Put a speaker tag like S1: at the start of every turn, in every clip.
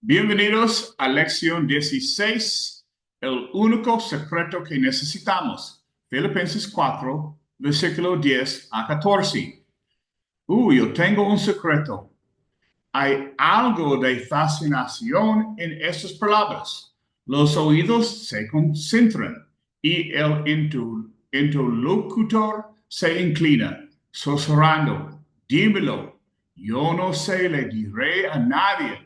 S1: Bienvenidos a lección 16, el único secreto que necesitamos. Filipenses 4, versículo 10 a 14. Yo tengo un secreto. Hay algo de fascinación en estas palabras. Los oídos se concentran y el interlocutor se inclina, susurrando, dímelo, yo no se le diré a nadie.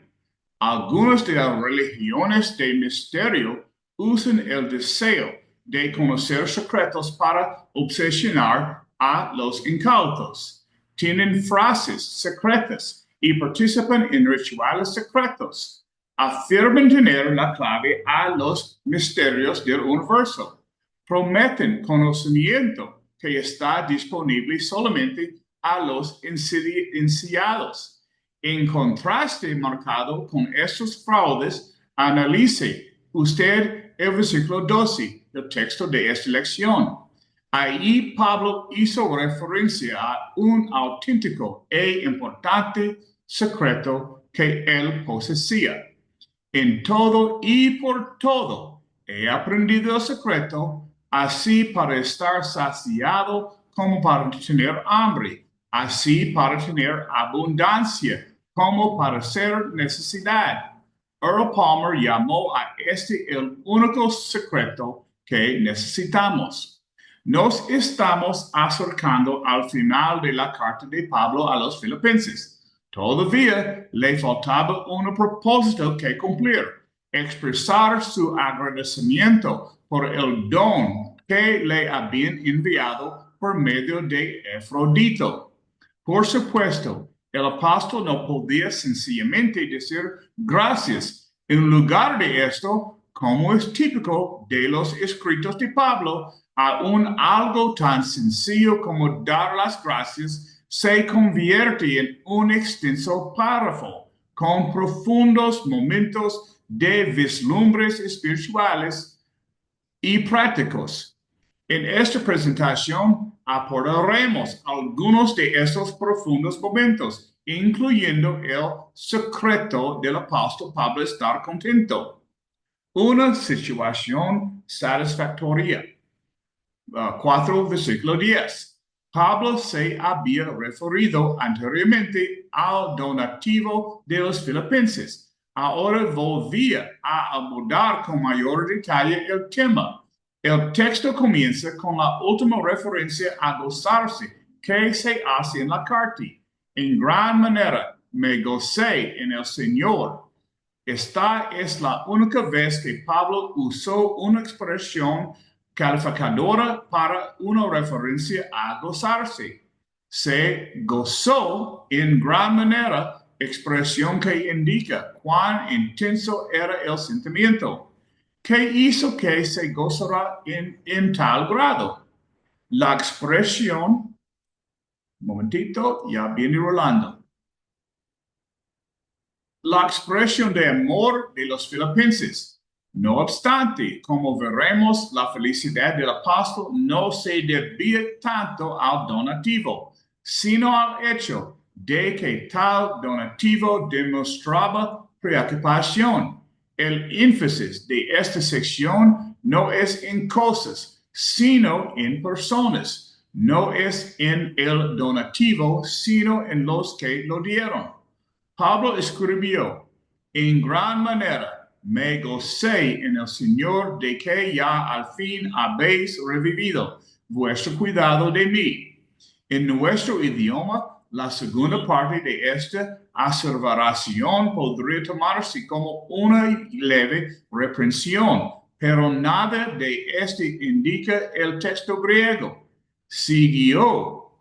S1: Algunas de las religiones de misterio usan el deseo de conocer secretos para obsesionar a los incautos. Tienen frases secretas y participan en rituales secretos. Afirman tener la clave a los misterios del universo. Prometen conocimiento que está disponible solamente a los iniciados. En contraste marcado con estos fraudes, analice usted el versículo 12 del texto de esta lección. Ahí Pablo hizo referencia a un auténtico e importante secreto que él poseía. En todo y por todo he aprendido el secreto, así para estar saciado como para tener hambre, así para tener abundancia como para ser necesidad. Earl Palmer llamó a este el único secreto que necesitamos. Nos estamos acercando al final de la carta de Pablo a los Filipenses. Todavía le faltaba un propósito que cumplir: expresar su agradecimiento por el don que le habían enviado por medio de Epafrodito. Por supuesto, el apóstol no podía sencillamente decir gracias. En lugar de esto, como es típico de los escritos de Pablo, aún algo tan sencillo como dar las gracias se convierte en un extenso párrafo con profundos momentos de vislumbres espirituales y prácticos. En esta presentación abordaremos algunos de estos profundos momentos, incluyendo el secreto del apóstol Pablo estar contento. Una situación satisfactoria. 4, versículo 10. Pablo se había referido anteriormente al donativo de los filipenses. Ahora volvía a abordar con mayor detalle el tema. El texto comienza con la última referencia a gozarse que se hace en la carta. En gran manera me gocé en el Señor. Esta es la única vez que Pablo usó una expresión calificadora para una referencia a gozarse. Se gozó en gran manera, expresión que indica cuán intenso era el sentimiento. ¿Qué hizo que se gozara en tal grado? La expresión, un momentito, ya viene rolando. La expresión de amor de los filipenses. No obstante, como veremos, la felicidad del apóstol no se debía tanto al donativo, sino al hecho de que tal donativo demostraba preocupación. El énfasis de esta sección no es en cosas, sino en personas. No es en el donativo, sino en los que lo dieron. Pablo escribió: en gran manera me gocé en el Señor de que ya al fin habéis revivido vuestro cuidado de mí. En nuestro idioma, la segunda parte de esta aseveración podría tomarse como una leve reprensión, pero nada de esto indica el texto griego. Siguió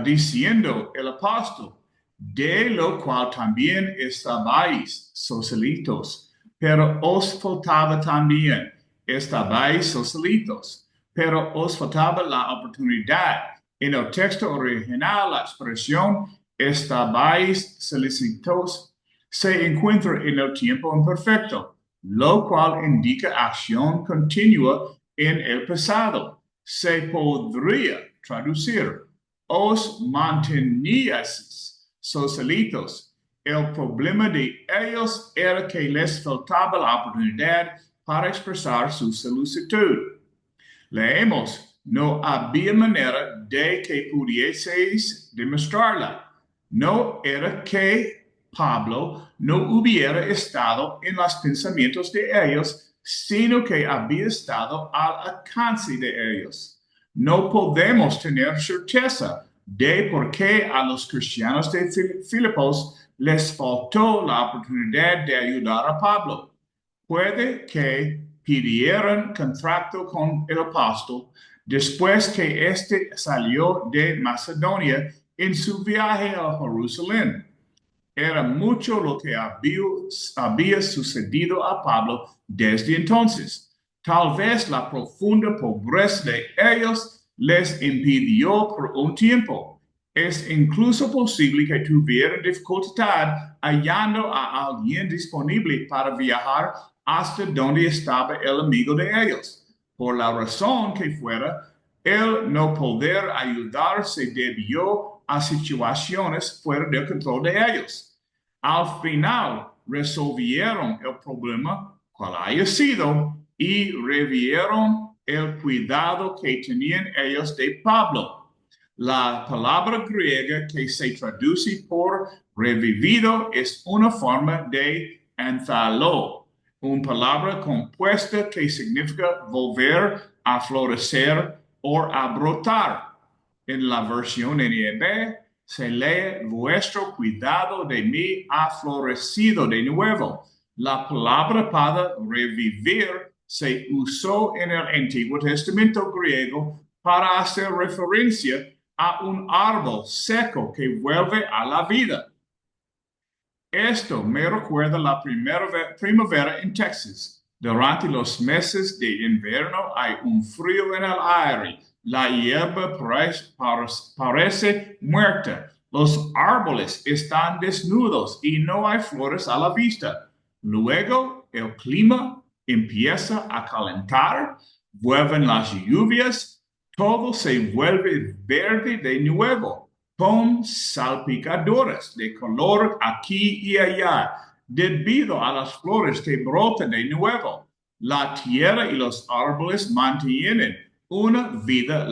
S1: diciendo el apóstol: de lo cual también estabais socialitos, pero os faltaba también, estabais socialitos, pero os faltaba la oportunidad. En el texto original, la expresión estabais solicitos se encuentra en el tiempo imperfecto, lo cual indica acción continua en el pasado. Se podría traducir: os manteníais socialitos. El problema de ellos era que les faltaba la oportunidad para expresar su solicitud. Leemos, no había manera de que pudieseis demostrarla. No era que Pablo no hubiera estado en los pensamientos de ellos, sino que había estado al alcance de ellos. No podemos tener certeza de por qué a los cristianos de Filipos les faltó la oportunidad de ayudar a Pablo. Puede que pidieran contrato con el apóstol después que éste salió de Macedonia en su viaje a Jerusalén. Era mucho lo que había sucedido a Pablo desde entonces. Tal vez la profunda pobreza de ellos les impidió por un tiempo. Es incluso posible que tuvieran dificultad hallando a alguien disponible para viajar hasta donde estaba el amigo de ellos. Por la razón que fuera, el no poder ayudar se debió a situaciones fuera del control de ellos. Al final resolvieron el problema, cual haya sido, y revieron el cuidado que tenían ellos de Pablo. La palabra griega que se traduce por revivido es una forma de anthalo, una palabra compuesta que significa volver a florecer o a brotar. En la versión NIV se lee, vuestro cuidado de mí ha florecido de nuevo. La palabra para revivir se usó en el Antiguo Testamento griego para hacer referencia a un árbol seco que vuelve a la vida. Esto me recuerda la primavera en Texas. Durante los meses de invierno hay un frío en el aire. La hierba parece muerta. Los árboles están desnudos y no hay flores a la vista. Luego el clima empieza a calentar, vuelven las lluvias, todo se vuelve verde de nuevo, con salpicaduras de color aquí y allá, debido a las flores que brotan de nuevo. La tierra y los árboles mantienen una vida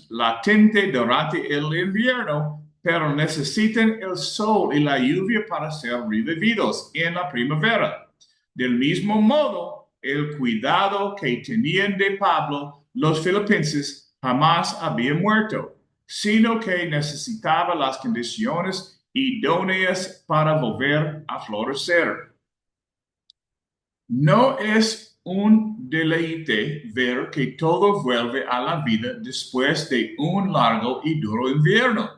S1: latente durante el invierno, pero necesitan el sol y la lluvia para ser revividos en la primavera. Del mismo modo, el cuidado que tenían de Pablo los filipenses jamás había muerto, sino que necesitaba las condiciones idóneas para volver a florecer. No es un deleite ver que todo vuelve a la vida después de un largo y duro invierno.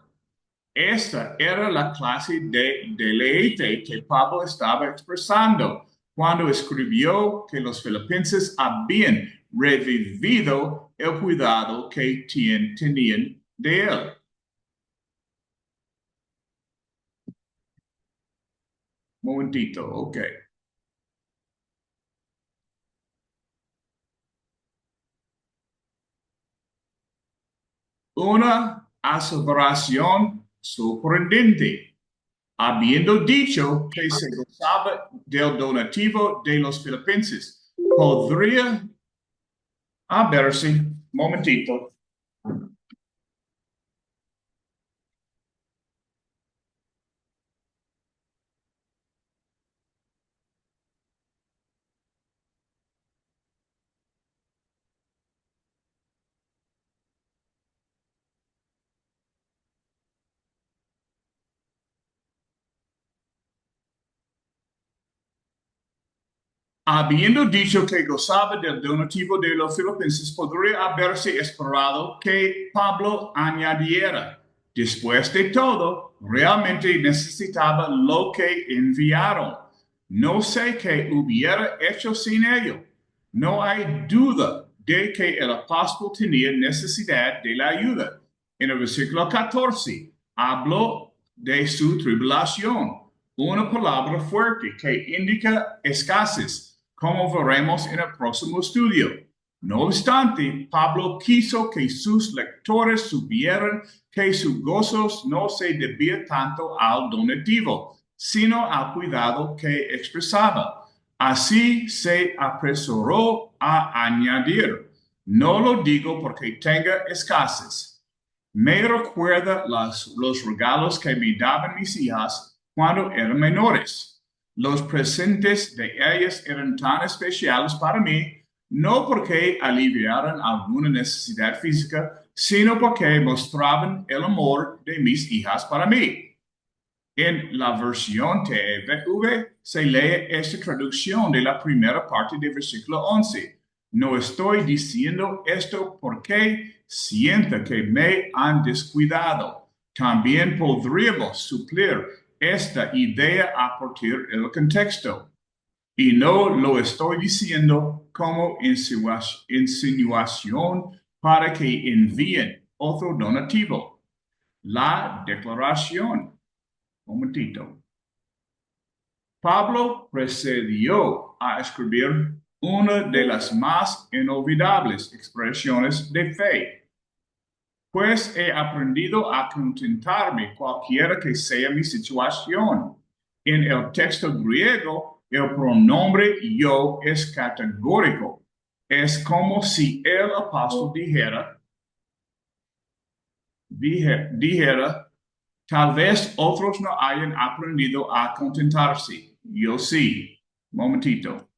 S1: Esta era la clase de deleite que Pablo estaba expresando cuando escribió que los filipenses habían revivido el cuidado que tenían de él. Momentito, ok. Una aseveración sorprendente. Habiendo dicho que se gozaba del donativo de los filipenses, podría verse, momentito. Habiendo dicho que gozaba del donativo de los filipenses, podría haberse esperado que Pablo añadiera, después de todo, realmente necesitaba lo que enviaron. No sé qué hubiera hecho sin ello. No hay duda de que el apóstol tenía necesidad de la ayuda. En el versículo 14, habló de su tribulación, una palabra fuerte que indica escasez, como veremos en el próximo estudio. No obstante, Pablo quiso que sus lectores supieran que su gozo no se debía tanto al donativo, sino al cuidado que expresaba. Así se apresuró a añadir, no lo digo porque tenga escasez. Me recuerda los regalos que me daban mis hijas cuando eran menores. Los presentes de ellas eran tan especiales para mí, no porque aliviaran alguna necesidad física, sino porque mostraban el amor de mis hijas para mí. En la versión TVV se lee esta traducción de la primera parte del versículo 11. No estoy diciendo esto porque sienta que me han descuidado. También podríamos suplir esta idea a partir del contexto. Y no lo estoy diciendo como insinuación para que envíen otro donativo. La declaración. Un momentito. Pablo procedió a escribir una de las más inolvidables expresiones de fe. Pues he aprendido a contentarme cualquiera que sea mi situación. En el texto griego, el pronombre yo es categórico. Es como si el apóstol dijera, tal vez otros no hayan aprendido a contentarse. Yo sí. Momentito.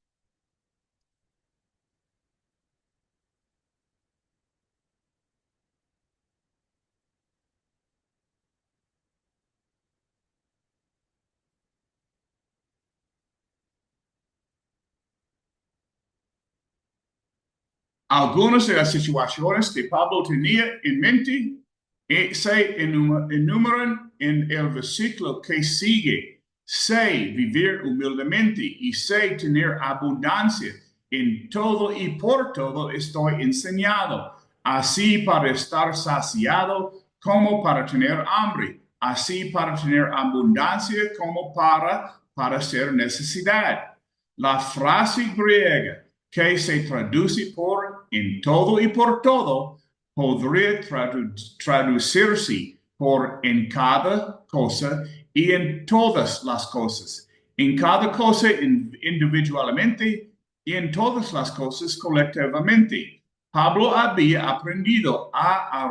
S1: Algunas de las situaciones que Pablo tenía en mente se enumeran en el versículo que sigue. Sé vivir humildemente y sé tener abundancia. En todo y por todo estoy enseñado, así para estar saciado como para tener hambre, así para tener abundancia como para padecer necesidad. La frase griega que se traduce por en todo y por todo, podría traducirse por en cada cosa y en todas las cosas. En cada cosa individualmente y en todas las cosas colectivamente. Pablo había aprendido a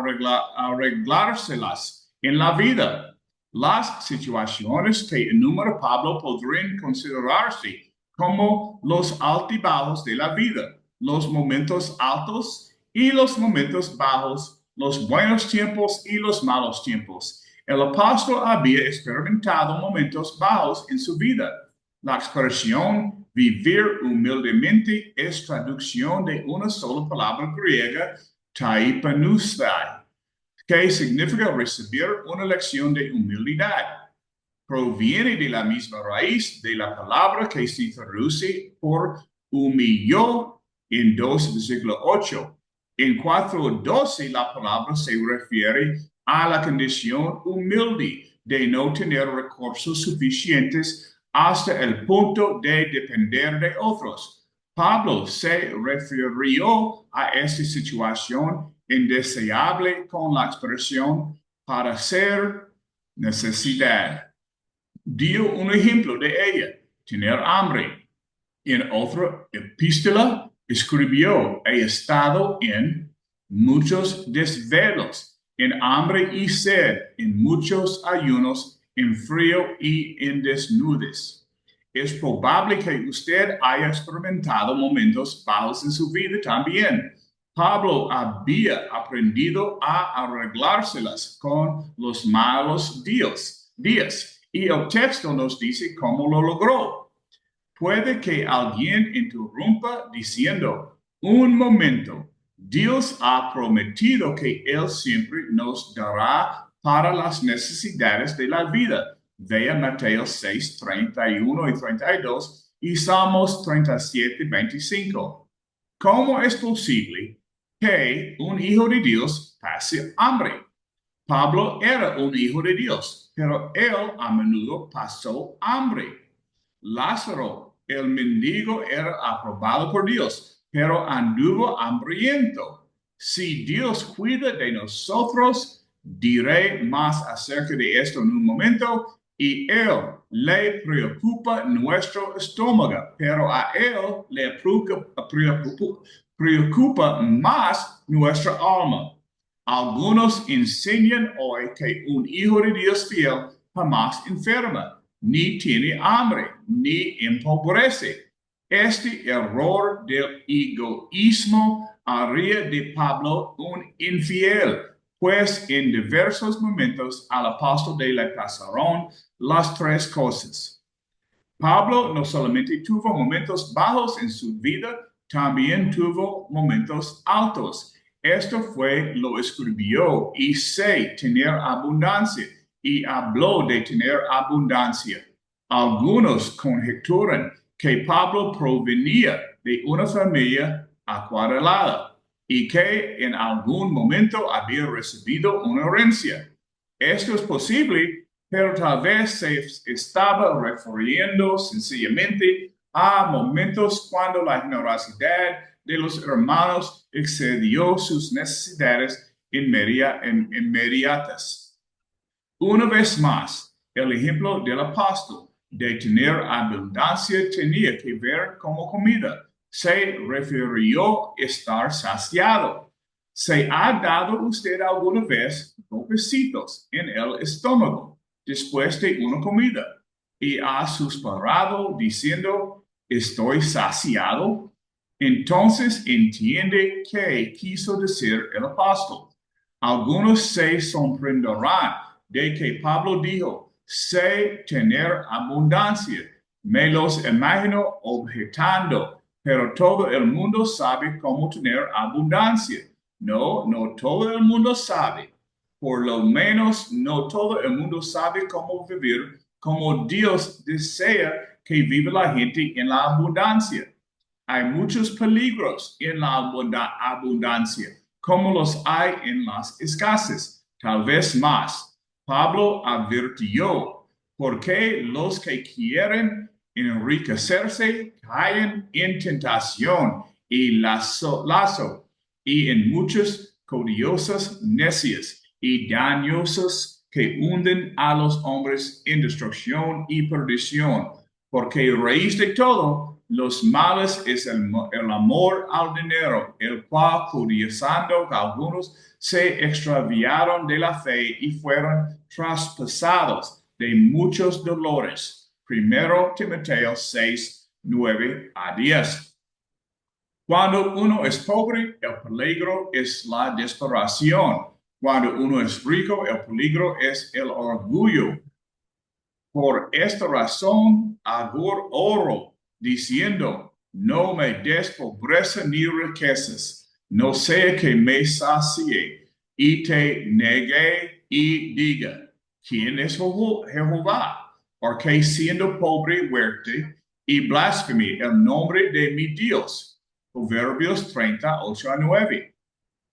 S1: arreglárselas en la vida. Las situaciones que enumera Pablo podrían considerarse como los altibajos de la vida, los momentos altos y los momentos bajos, los buenos tiempos y los malos tiempos. El apóstol había experimentado momentos bajos en su vida. La expresión vivir humildemente es traducción de una sola palabra griega, taipanustai, que significa recibir una lección de humildad. Proviene de la misma raíz de la palabra que se traduce por humilló en 2, versículo 8. En 4:12 la palabra se refiere a la condición humilde de no tener recursos suficientes hasta el punto de depender de otros. Pablo se refirió a esta situación indeseable con la expresión para ser necesidad. Dio un ejemplo de ella, tener hambre. En otra epístola escribió, he estado en muchos desvelos, en hambre y sed, en muchos ayunos, en frío y en desnudez. Es probable que usted haya experimentado momentos bajos en su vida también. Pablo había aprendido a arreglárselas con los malos días. Y el texto nos dice cómo lo logró. Puede que alguien interrumpa diciendo, un momento, Dios ha prometido que Él siempre nos dará para las necesidades de la vida. Vea Mateo 6, 31 y 32 y Salmos 37, 25. ¿Cómo es posible que un hijo de Dios pase hambre? Pablo era un hijo de Dios, pero él a menudo pasó hambre. Lázaro, el mendigo, era aprobado por Dios, pero anduvo hambriento. Si Dios cuida de nosotros, diré más acerca de esto en un momento, y él le preocupa nuestro estómago, pero a él le preocupa más nuestra alma. Algunos enseñan hoy que un hijo de Dios fiel jamás enferma, ni tiene hambre, ni empobrece. Este error del egoísmo haría de Pablo un infiel, pues en diversos momentos al apóstol le pasaron las tres cosas. Pablo no solamente tuvo momentos bajos en su vida, también tuvo momentos altos. Esto fue, lo escribió y sé tener abundancia y habló de tener abundancia. Algunos conjeturan que Pablo provenía de una familia acuarelada y que en algún momento había recibido una herencia. Esto es posible, pero tal vez se estaba refiriendo sencillamente a momentos cuando la generosidad de los hermanos excedió sus necesidades inmediatas. Una vez más, el ejemplo del apóstol de tener abundancia tenía que ver como comida. Se refirió a estar saciado. ¿Se ha dado usted alguna vez golpecitos en el estómago después de una comida y ha suspirado diciendo, estoy saciado? Entonces entiende qué quiso decir el apóstol. Algunos se sorprenderán de que Pablo dijo, sé tener abundancia. Me los imagino objetando, pero todo el mundo sabe cómo tener abundancia. No, no todo el mundo sabe. Por lo menos no todo el mundo sabe cómo vivir como Dios desea que viva la gente en la abundancia. Hay muchos peligros en la abundancia, como los hay en las escasez, tal vez más. Pablo advirtió, porque los que quieren enriquecerse caen en tentación y lazo y en muchas codiosas necias y dañosas que hunden a los hombres en destrucción y perdición, porque raíz de todo los males es el amor al dinero, el cual, codiciando algunos, se extraviaron de la fe y fueron traspasados de muchos dolores. 1 Timoteo 6, 9 a 10. Cuando uno es pobre, el peligro es la desesperación. Cuando uno es rico, el peligro es el orgullo. Por esta razón, oro, diciendo, no me des pobreza ni riquezas, no sea que me sacie y te negue y diga, ¿quién es Jehová? Porque siendo pobre huerte y blasfemé el nombre de mi Dios. Proverbios 38 a 9.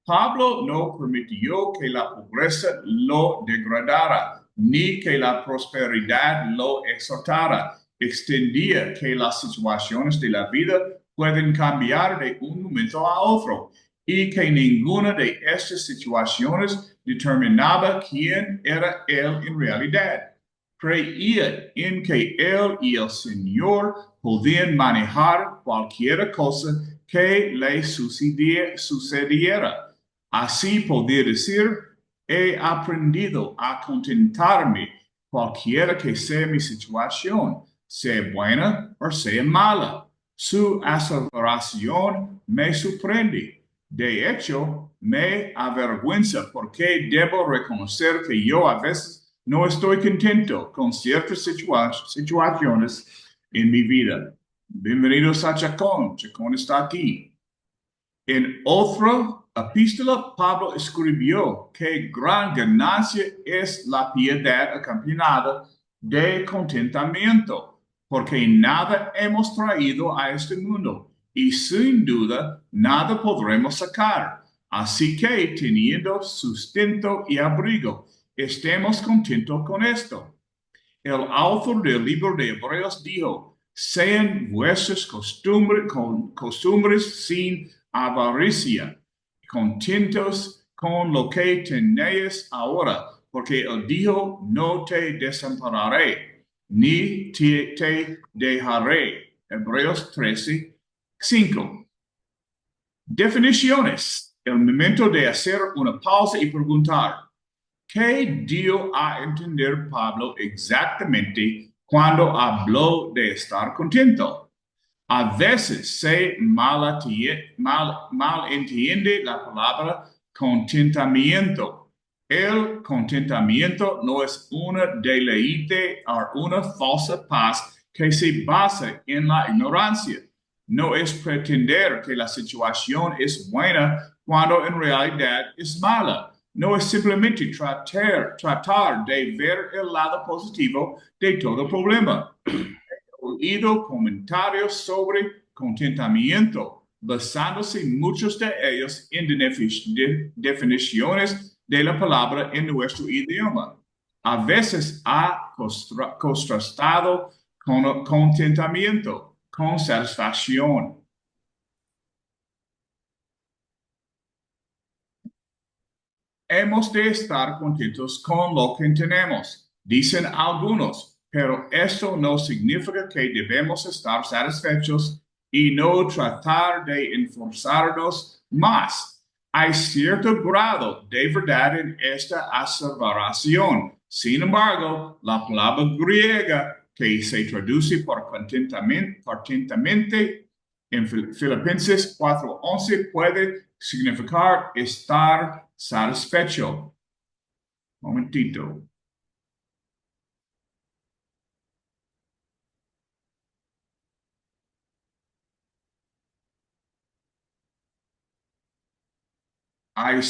S1: Pablo no permitió que la pobreza lo degradara, ni que la prosperidad lo exhortara. Extendía que las situaciones de la vida pueden cambiar de un momento a otro y que ninguna de estas situaciones determinaba quién era él en realidad. Creía en que él y el Señor podían manejar cualquier cosa que le sucediera. Así podría decir, he aprendido a contentarme cualquiera que sea mi situación, sea buena o sea mala. Su aseveración me sorprende. De hecho, me avergüenza porque debo reconocer que yo a veces no estoy contento con ciertas situaciones en mi vida. Bienvenidos a Chacón. Chacón está aquí. En otra epístola, Pablo escribió que gran ganancia es la piedad acompañada de contentamiento, porque nada hemos traído a este mundo y sin duda nada podremos sacar. Así que teniendo sustento y abrigo, estemos contentos con esto. El autor del libro de Hebreos dijo, sean vuestras costumbres sin avaricia, contentos con lo que tenéis ahora, porque él dijo, no te desampararé. ni te dejaré. Hebreos 13:5. Definiciones. El momento de hacer una pausa y preguntar, ¿qué dio a entender Pablo exactamente cuando habló de estar contento? A veces se malentiende la palabra contentamiento. El contentamiento no es una deleite o una falsa paz que se basa en la ignorancia. No es pretender que la situación es buena cuando en realidad es mala. No es simplemente tratar de ver el lado positivo de todo problema. Oído comentarios sobre contentamiento, basándose muchos de ellos en definiciones de la palabra en nuestro idioma. A veces ha contrastado con contentamiento, con satisfacción. Hemos de estar contentos con lo que tenemos, dicen algunos, pero esto no significa que debemos estar satisfechos y no tratar de esforzarnos más. Hay cierto grado de verdad en esta aseveración. Sin embargo, la palabra griega que se traduce por contentamente en Filipenses 4:11 puede significar estar satisfecho. Momentito. Hay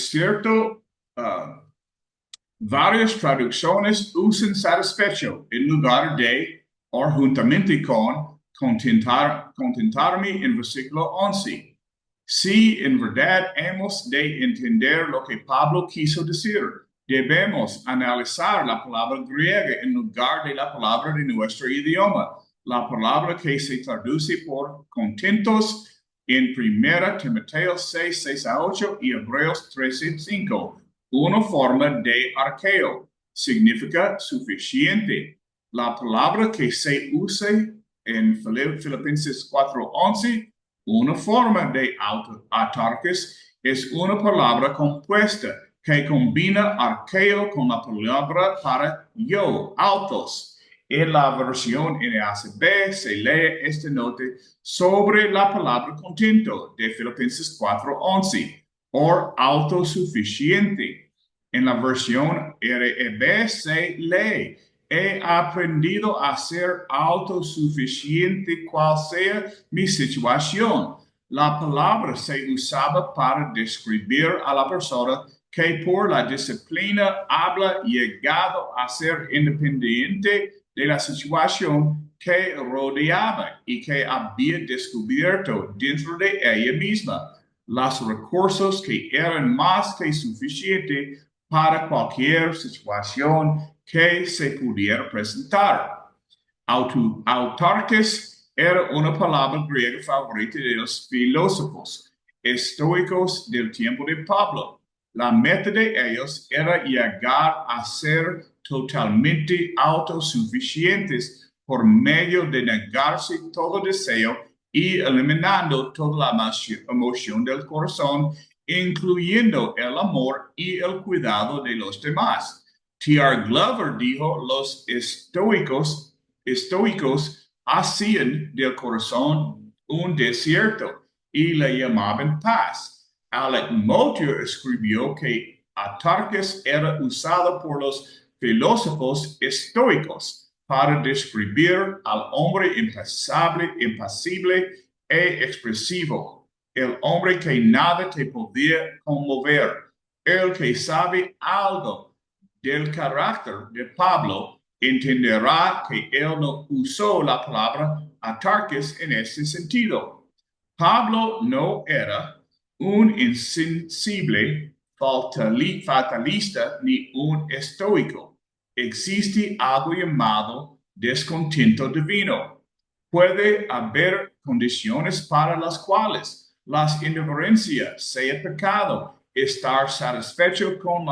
S1: varias traducciones usan satisfecho en lugar de o juntamente con contentarme en versículo 11. Si en verdad hemos de entender lo que Pablo quiso decir, debemos analizar la palabra griega en lugar de la palabra de nuestro idioma. La palabra que se traduce por contentos en 1 Timoteo 6:6-8 y Hebreos 13:5. Una forma de arqueo significa suficiente. La palabra que se usa en Filipenses 4:11, una forma de autarques, es una palabra compuesta que combina arqueo con la palabra para yo, autos. En la versión NASB se lee esta nota sobre la palabra contento de Filipenses 4:11 o autosuficiente. En la versión REB se lee, he aprendido a ser autosuficiente cual sea mi situación. La palabra se usaba para describir a la persona que por la disciplina habla llegado a ser independiente de la situación que rodeaba y que había descubierto dentro de ella misma los recursos que eran más que suficientes para cualquier situación que se pudiera presentar. Autarques era una palabra griega favorita de los filósofos estoicos del tiempo de Pablo. La meta de ellos era llegar a ser totalmente autosuficientes por medio de negarse todo deseo y eliminando toda la emoción del corazón, incluyendo el amor y el cuidado de los demás. T.R. Glover dijo, los estoicos hacían del corazón un desierto y le llamaban paz. Alec Motyer escribió que autarques era usado por los filósofos estoicos para describir al hombre impasible e expresivo, el hombre que nada te podía conmover, el que sabe algo del carácter de Pablo entenderá que él no usó la palabra autarques en este sentido. Pablo no era un insensible fatalista ni un estoico. Existe algo llamado descontento divino. Puede haber condiciones para las cuales la indiferencia sea pecado, estar satisfecho con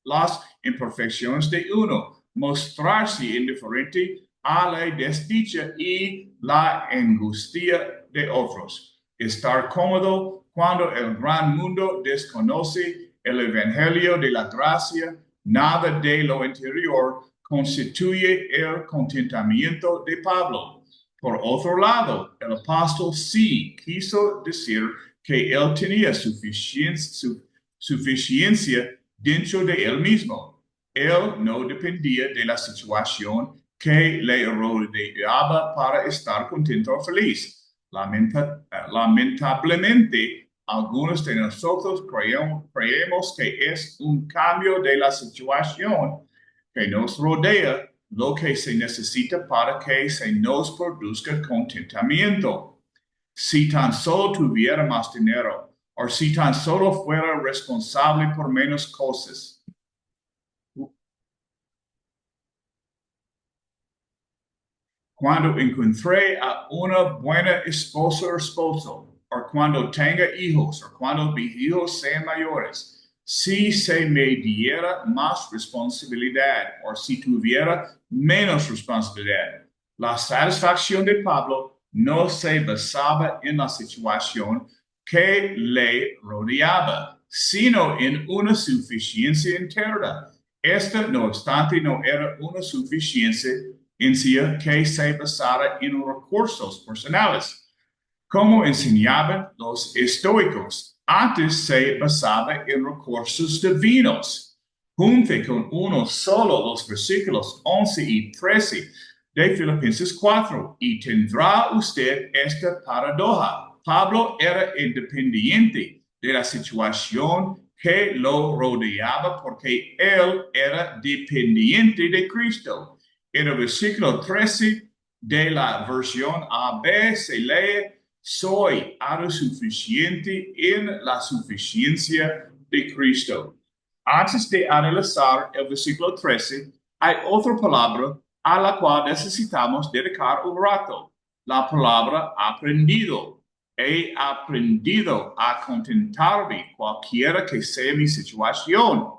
S1: las imperfecciones de uno, mostrarse indiferente a la desdicha y la angustia de otros. Estar cómodo cuando el gran mundo desconoce el evangelio de la gracia, nada de lo interior constituye el contentamiento de Pablo. Por otro lado, el apóstol sí quiso decir que él tenía suficiencia dentro de él mismo. Él no dependía de la situación que le rodeaba para estar contento o feliz. Lamentablemente, algunos de nosotros creemos que es un cambio de la situación que nos rodea lo que se necesita para que se nos produzca contentamiento. Si tan solo tuviera más dinero, o si tan solo fuera responsable por menos cosas. Cuando encontré a una buena esposa o esposo, o cuando tenga hijos, o cuando mis hijos sean mayores, si se me diera más responsabilidad, o si tuviera menos responsabilidad. La satisfacción de Pablo no se basaba en la situación que le rodeaba, sino en una suficiencia interna. Esta, no obstante, no era una suficiencia en sí que se basara en recursos personales. Como enseñaban los estoicos, antes se basaba en recursos divinos. Junte con uno solo los versículos 11 y 13 de Filipenses 4 y tendrá usted esta paradoja. Pablo era independiente de la situación que lo rodeaba porque él era dependiente de Cristo. En el versículo 13 de la versión AB se lee: soy autosuficiente en la suficiencia de Cristo. Antes de analizar el versículo 13, hay otra palabra a la cual necesitamos dedicar un rato. La palabra aprendido. He aprendido a contentarme cualquiera que sea mi situación.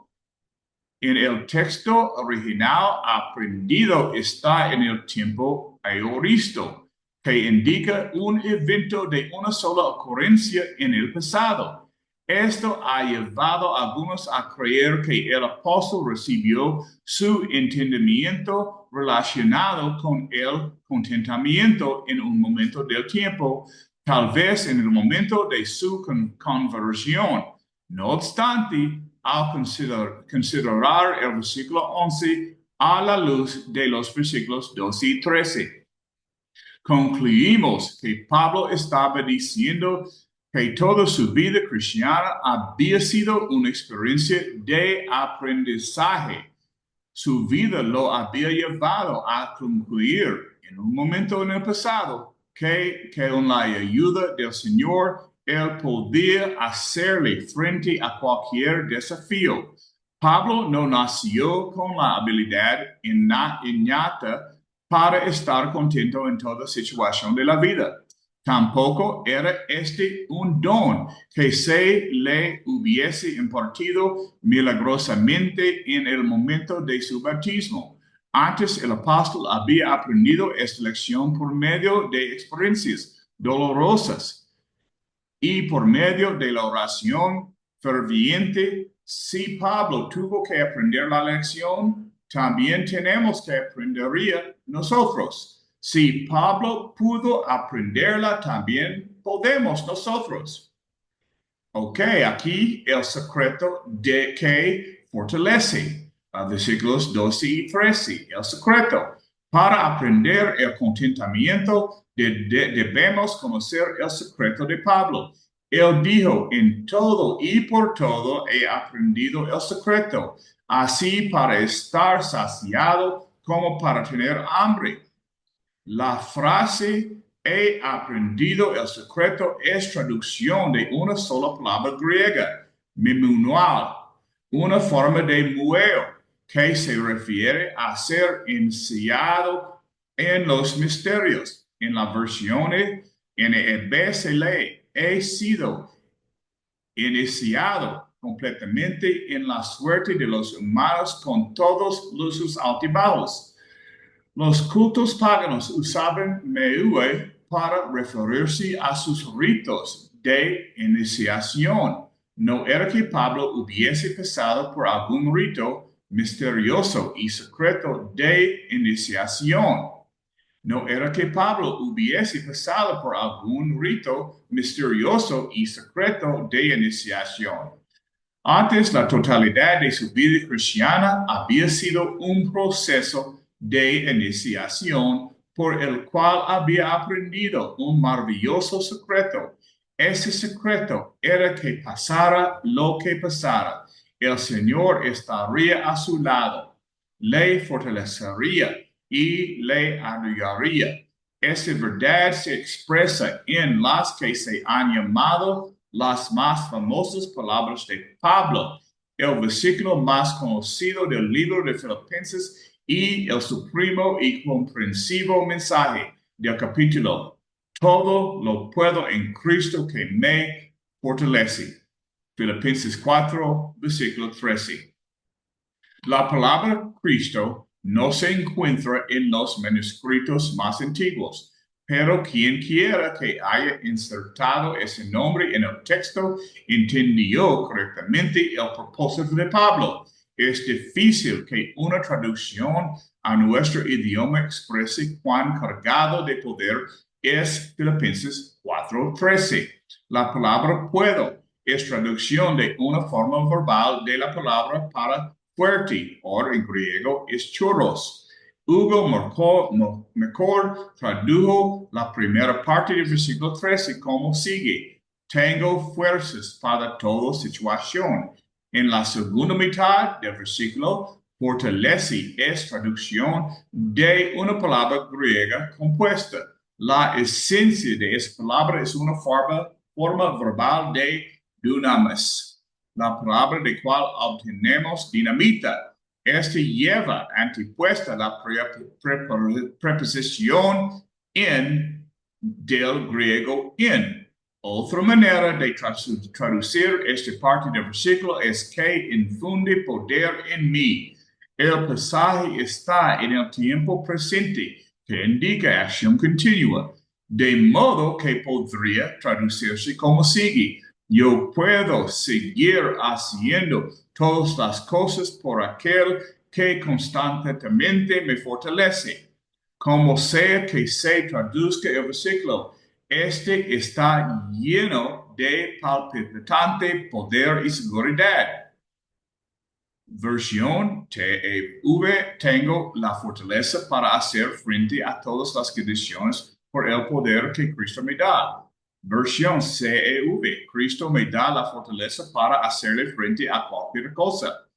S1: En el texto original, aprendido está en el tiempo aoristo, que indica un evento de una sola ocurrencia en el pasado. Esto ha llevado a algunos a creer que el apóstol recibió su entendimiento relacionado con el contentamiento en un momento del tiempo, tal vez en el momento de su conversión. No obstante, al considerar el versículo 11 a la luz de los versículos 12 y 13, concluimos que Pablo estaba diciendo que toda su vida cristiana había sido una experiencia de aprendizaje. Su vida lo había llevado a concluir en un momento en el pasado que con la ayuda del Señor él podía hacerle frente a cualquier desafío. Pablo no nació con la habilidad innata para estar contento en toda situación de la vida. Tampoco era este un don que se le hubiese impartido milagrosamente en el momento de su bautismo. Antes el apóstol había aprendido esta lección por medio de experiencias dolorosas y por medio de la oración ferviente. Si Pablo tuvo que aprender la lección, también tenemos que aprendería nosotros. Si Pablo pudo aprenderla, también podemos nosotros. Ok, aquí el secreto de que fortalece. Versículos 12 y 13. El secreto. Para aprender el contentamiento, debemos conocer el secreto de Pablo. Él dijo: en todo y por todo he aprendido el secreto, así para estar saciado como para tener hambre. La frase "he aprendido el secreto" es traducción de una sola palabra griega, memunual, una forma de mueo que se refiere a ser iniciado en los misterios. En la versión NEB se lee: he sido iniciado completamente en la suerte de los humanos con todos sus altibajos. Los cultos paganos usaban meue para referirse a sus ritos de iniciación. No era que Pablo hubiese pasado por algún rito misterioso y secreto de iniciación. No era que Pablo hubiese pasado por algún rito misterioso y secreto de iniciación. Antes, la totalidad de su vida cristiana había sido un proceso de iniciación por el cual había aprendido un maravilloso secreto. Ese secreto era que pasara lo que pasara, el Señor estaría a su lado, le fortalecería y le ayudaría. Esa verdad se expresa en las que se han llamado las más famosas palabras de Pablo, el versículo más conocido del libro de Filipenses y el supremo y comprensivo mensaje del capítulo. Todo lo puedo en Cristo que me fortalece. Filipenses 4, versículo 13. La palabra Cristo no se encuentra en los manuscritos más antiguos, pero quien quiera que haya insertado ese nombre en el texto entendió correctamente el propósito de Pablo. Es difícil que una traducción a nuestro idioma exprese cuán cargado de poder es Filipenses 4:13. La palabra puedo es traducción de una forma verbal de la palabra para fuerte, o en griego es churros. Hugo mejor tradujo la primera parte del versículo 13 como sigue: tengo fuerzas para toda situación. En la segunda mitad del versículo, fortalece es traducción de una palabra griega compuesta. La esencia de esa palabra es una forma verbal de dunamis, la palabra de cual obtenemos dinamita. Este lleva antepuesta la preposición en del griego en. Otra manera de traducir esta parte del versículo es que infunde poder en mí. El pasaje está en el tiempo presente, que indica acción continua, de modo que podría traducirse como sigue: yo puedo seguir haciendo todas las cosas por aquel que constantemente me fortalece. Como sea que se traduzca el versículo, este está lleno de palpitante poder y seguridad. Versión TEV: tengo la fortaleza para hacer frente a todas las condiciones por el poder que Cristo me da. Versión CEV: Cristo me da la fortaleza para hacerle frente a cualquier cosa.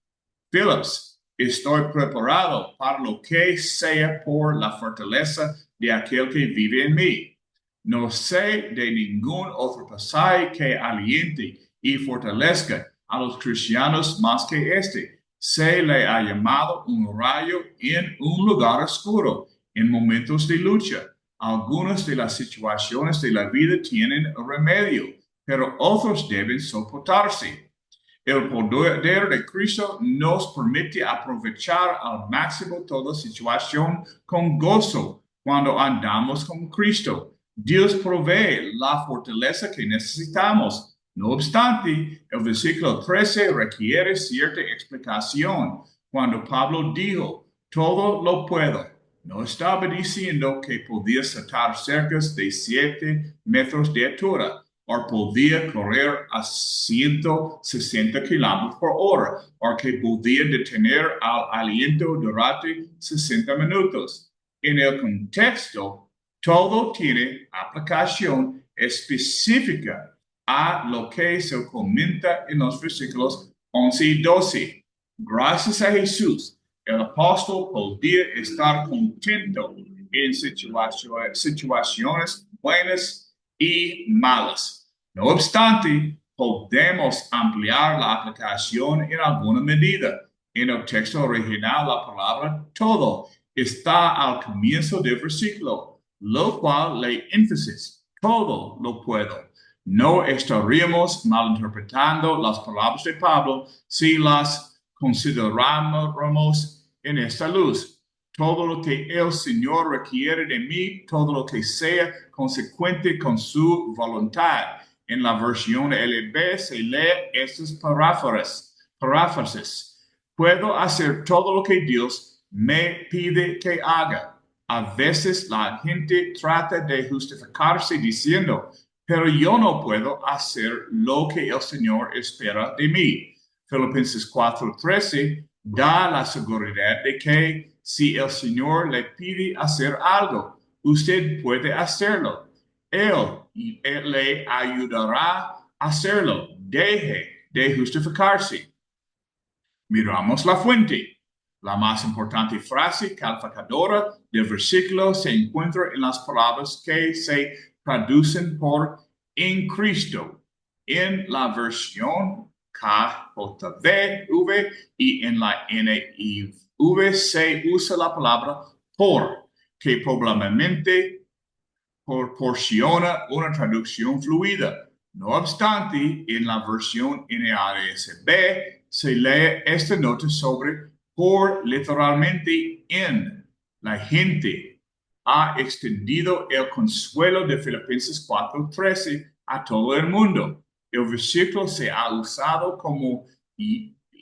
S1: Phillips: estoy preparado para lo que sea por la fortaleza de aquel que vive en mí. No sé de ningún otro pasaje que aliente y fortalezca a los cristianos más que este. Se le ha llamado un rayo en un lugar oscuro, en momentos de lucha. Algunas de las situaciones de la vida tienen remedio, pero otros deben soportarse. El poder de Cristo nos permite aprovechar al máximo toda situación con gozo cuando andamos con Cristo. Dios provee la fortaleza que necesitamos. No obstante, el versículo 13 requiere cierta explicación. Cuando Pablo dijo, todo lo puedo, no estaba diciendo que podía saltar cercas de 7 metros de altura, o podía correr a 160 kilómetros por hora, o que podía detener al aliento durante 60 minutos. En el contexto, todo tiene aplicación específica a lo que se comenta en los versículos 11 y 12. Gracias a Jesús, el apóstol podía estar contento en situaciones buenas y malas. No obstante, podemos ampliar la aplicación en alguna medida. En el texto original, la palabra todo está al comienzo del versículo, lo cual le énfasis: todo lo puedo. No estaríamos malinterpretando las palabras de Pablo si las consideráramos en esta luz. todo lo que el Señor requiere de mí, todo lo que sea consecuente con su voluntad. En la versión LB se lee estas paráfrasis. Puedo hacer todo lo que Dios me pide que haga. A veces la gente trata de justificarse diciendo, pero yo no puedo hacer lo que el Señor espera de mí. Filipenses 4:13 da la seguridad de que si el Señor le pide hacer algo, usted puede hacerlo. Él le ayudará a hacerlo. Deje de justificarse. Miramos la fuente. La más importante frase calificadora del versículo se encuentra en las palabras que se traducen por en Cristo. En la versión KJV y en la NIV se usa la palabra por, que probablemente proporciona una traducción fluida. No obstante, en la versión NASB se lee esta nota sobre por literalmente en. La gente ha extendido el consuelo de Filipenses 4:13 a todo el mundo. El versículo se ha usado como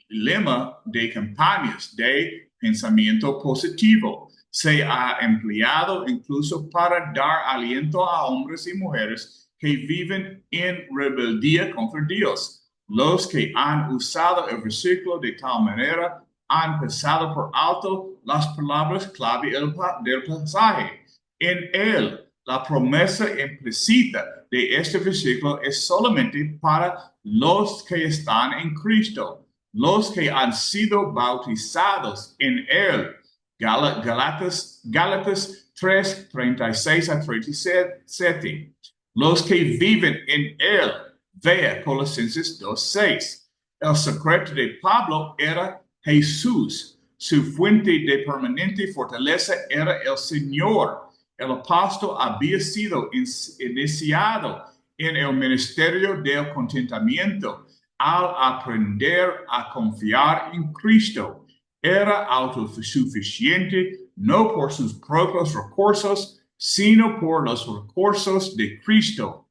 S1: lema de campañas de pensamiento positivo. Se ha empleado incluso para dar aliento a hombres y mujeres que viven en rebeldía contra Dios. Los que han usado el versículo de tal manera han pasado por alto las palabras clave del pasaje. En él, la promesa implícita de este versículo es solamente para los que están en Cristo, los que han sido bautizados en él. Gálatas 3:36-37. Los que viven en él. Vea Colosenses 2:6. El secreto de Pablo era Jesús. Su fuente de permanente fortaleza era el Señor. El apóstol había sido iniciado en el ministerio del contentamiento al aprender a confiar en Cristo. Era autosuficiente no por sus propios recursos, sino por los recursos de Cristo.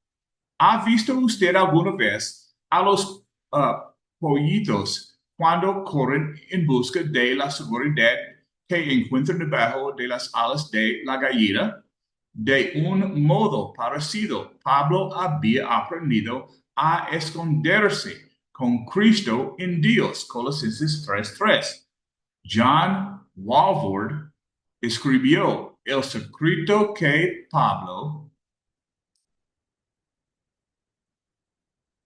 S1: ¿Ha visto usted alguna vez a los pollitos cuando corren en busca de la seguridad que encuentran debajo de las alas de la gallina? De un modo parecido, Pablo había aprendido a esconderse con Cristo en Dios. Colosenses 3:3. John Walvoord escribió el secreto que Pablo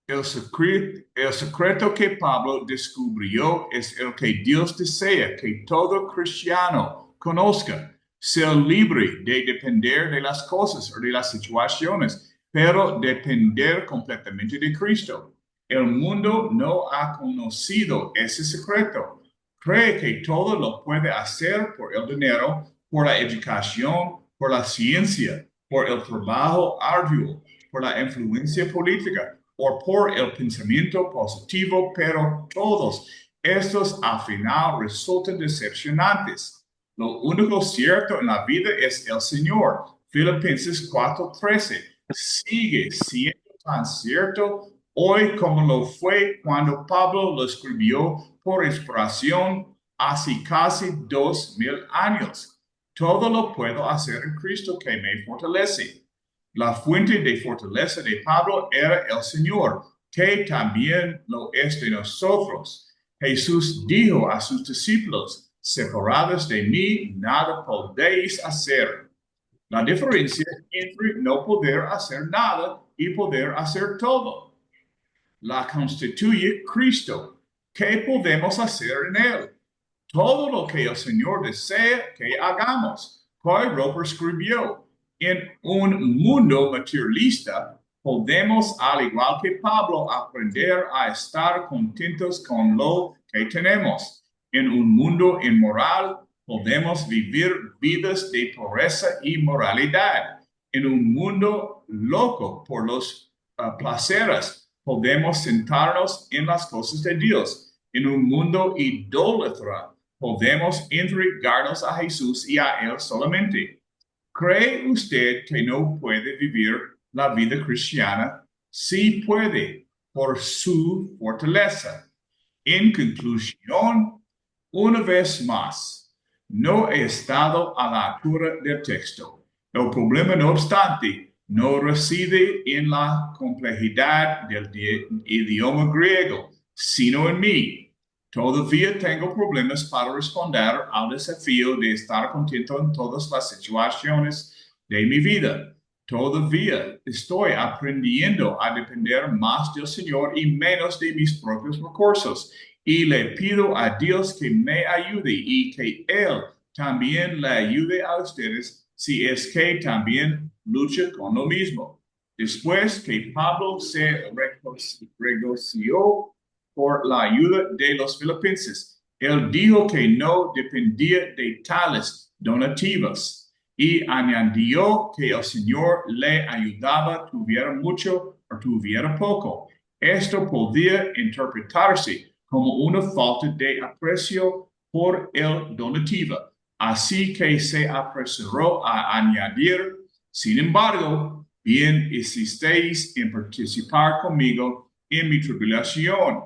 S1: El secreto que Pablo descubrió es el que Dios desea que todo cristiano conozca. Ser libre de depender de las cosas o de las situaciones, pero depender completamente de Cristo. El mundo no ha conocido ese secreto. Cree que todo lo puede hacer por el dinero, por la educación, por la ciencia, por el trabajo arduo, por la influencia política o por el pensamiento positivo, pero todos estos al final resultan decepcionantes. Lo único cierto en la vida es el Señor. Filipenses 4:13 sigue siendo tan cierto hoy como lo fue cuando Pablo lo escribió por inspiración hace casi 2000 años. Todo lo puedo hacer en Cristo que me fortalece. La fuente de fortaleza de Pablo era el Señor, que también lo es de nosotros. Jesús dijo a sus discípulos, separados de mí, nada podéis hacer. La diferencia entre no poder hacer nada y poder hacer todo la constituye Cristo. ¿Qué podemos hacer en él? Todo lo que el Señor desea que hagamos. Coy Roper escribió, en un mundo materialista, podemos, al igual que Pablo, aprender a estar contentos con lo que tenemos. En un mundo inmoral, podemos vivir vidas de pobreza y moralidad. En un mundo loco por los placeres, podemos sentarnos en las cosas de Dios. En un mundo idólatra, podemos entregarnos a Jesús y a Él solamente. ¿Cree usted que no puede vivir la vida cristiana? Sí puede, por su fortaleza. En conclusión, una vez más, no he estado a la altura del texto. El problema, no obstante, no reside en la complejidad del idioma griego, sino en mí. Todavía tengo problemas para responder al desafío de estar contento en todas las situaciones de mi vida. Todavía estoy aprendiendo a depender más del Señor y menos de mis propios recursos. Y le pido a Dios que me ayude y que Él también le ayude a ustedes si es que también lucha con lo mismo. Después que Pablo se reconoció por la ayuda de los filipenses, él dijo que no dependía de tales donativas y añadió que el Señor le ayudaba, tuviera mucho o tuviera poco. Esto podía interpretarse como una falta de aprecio por el donativo, así que se apresuró a añadir: sin embargo, bien hicisteis en participar conmigo en mi tribulación.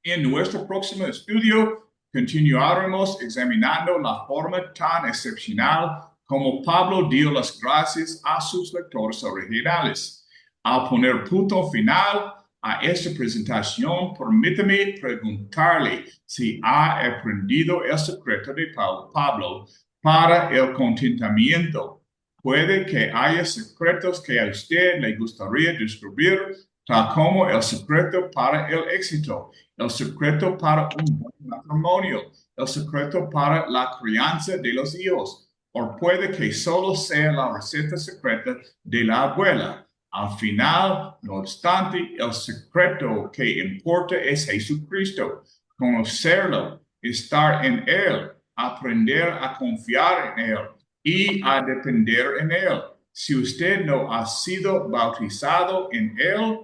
S1: En nuestro próximo estudio continuaremos examinando la forma tan excepcional como Pablo dio las gracias a sus lectores originales. Al poner punto final a esta presentación, permítame preguntarle si ha aprendido el secreto de Pablo para el contentamiento. Puede que haya secretos que a usted le gustaría descubrir, tal como el secreto para el éxito, el secreto para un buen matrimonio, el secreto para la crianza de los hijos, o puede que solo sea la receta secreta de la abuela. Al final, no obstante, el secreto que importa es Jesucristo, conocerlo, estar en Él, aprender a confiar en Él y a depender en Él. Si usted no ha sido bautizado en Él,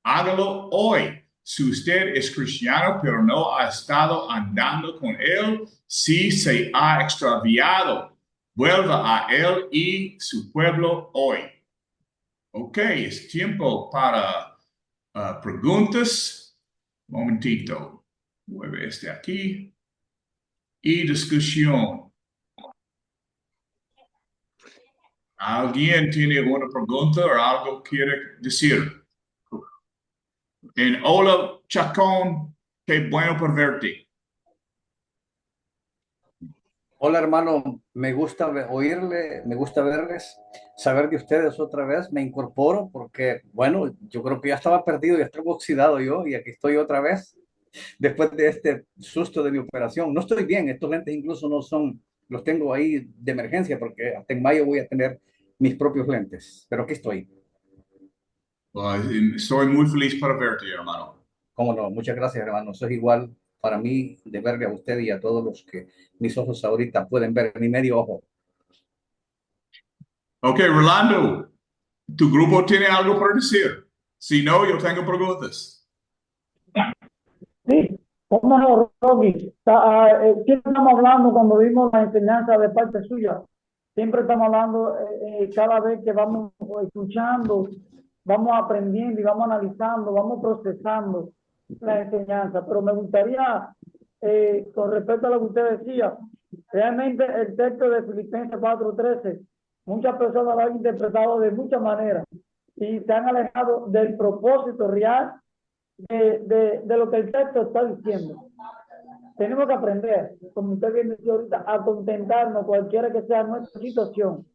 S1: hágalo hoy. Si usted es cristiano pero no ha estado andando con Él, si se ha extraviado, vuelva a Él y su pueblo hoy. Ok, es tiempo para preguntas. Un momentito. Mueve este aquí. Y discusión. ¿Alguien tiene alguna pregunta o algo quiere decir? Hola, Chacón, qué bueno por verte.
S2: Hola hermano, me gusta oírle, me gusta verles, saber de ustedes otra vez. Me incorporo porque, bueno, yo creo que ya estaba perdido, ya estaba oxidado yo y aquí estoy otra vez después de este susto de mi operación. No estoy bien, estos lentes incluso no son, los tengo ahí de emergencia porque hasta en mayo voy a tener mis propios lentes, pero aquí estoy.
S1: Estoy muy feliz para verte, hermano.
S2: Cómo no, muchas gracias hermano, eso es igual para mí de verle a usted y a todos los que mis ojos ahorita pueden ver, mi medio ojo.
S1: Ok, Rolando, ¿tu grupo tiene algo para decir? Si no, yo tengo preguntas.
S3: Sí, cómo no, Rocky. Siempre estamos hablando cuando vimos la enseñanza de parte suya. Siempre estamos hablando, cada vez que vamos escuchando, vamos aprendiendo y vamos analizando, vamos procesando la enseñanza. Pero me gustaría, con respecto a lo que usted decía, realmente el texto de Filipenses 4:13, muchas personas lo han interpretado de muchas maneras y se han alejado del propósito real de lo que el texto está diciendo. Tenemos que aprender, como usted bien decía ahorita, a contentarnos cualquiera que sea nuestra situación,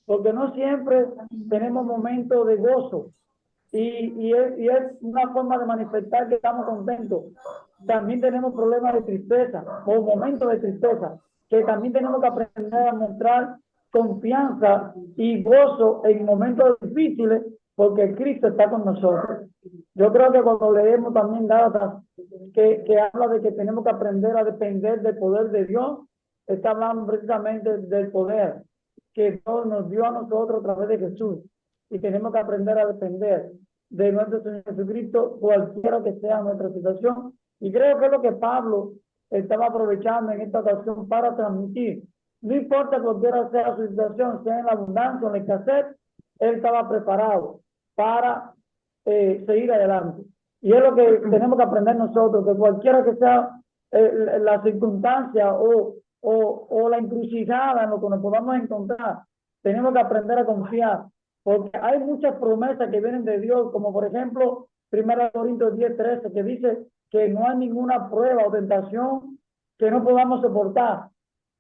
S3: porque no siempre tenemos momentos de gozo y es una forma de manifestar que estamos contentos. También tenemos problemas de tristeza o momentos de tristeza, que también tenemos que aprender a mostrar confianza y gozo en momentos difíciles, porque Cristo está con nosotros. Yo creo que cuando leemos también Gálatas, que habla de que tenemos que aprender a depender del poder de Dios, está hablando precisamente del poder que Dios nos dio a nosotros a través de Jesús. Y tenemos que aprender a depender de nuestro Señor Jesucristo, cualquiera que sea nuestra situación. Y creo que es lo que Pablo estaba aprovechando en esta ocasión para transmitir. No importa cualquiera sea su situación, sea en la abundancia o en la escasez, él estaba preparado para seguir adelante. Y es lo que tenemos que aprender nosotros, que cualquiera que sea la circunstancia o la encrucijada en lo que nos podamos encontrar, tenemos que aprender a confiar, porque hay muchas promesas que vienen de Dios, como por ejemplo, 1 Corintios 10:13, que dice que no hay ninguna prueba o tentación que no podamos soportar.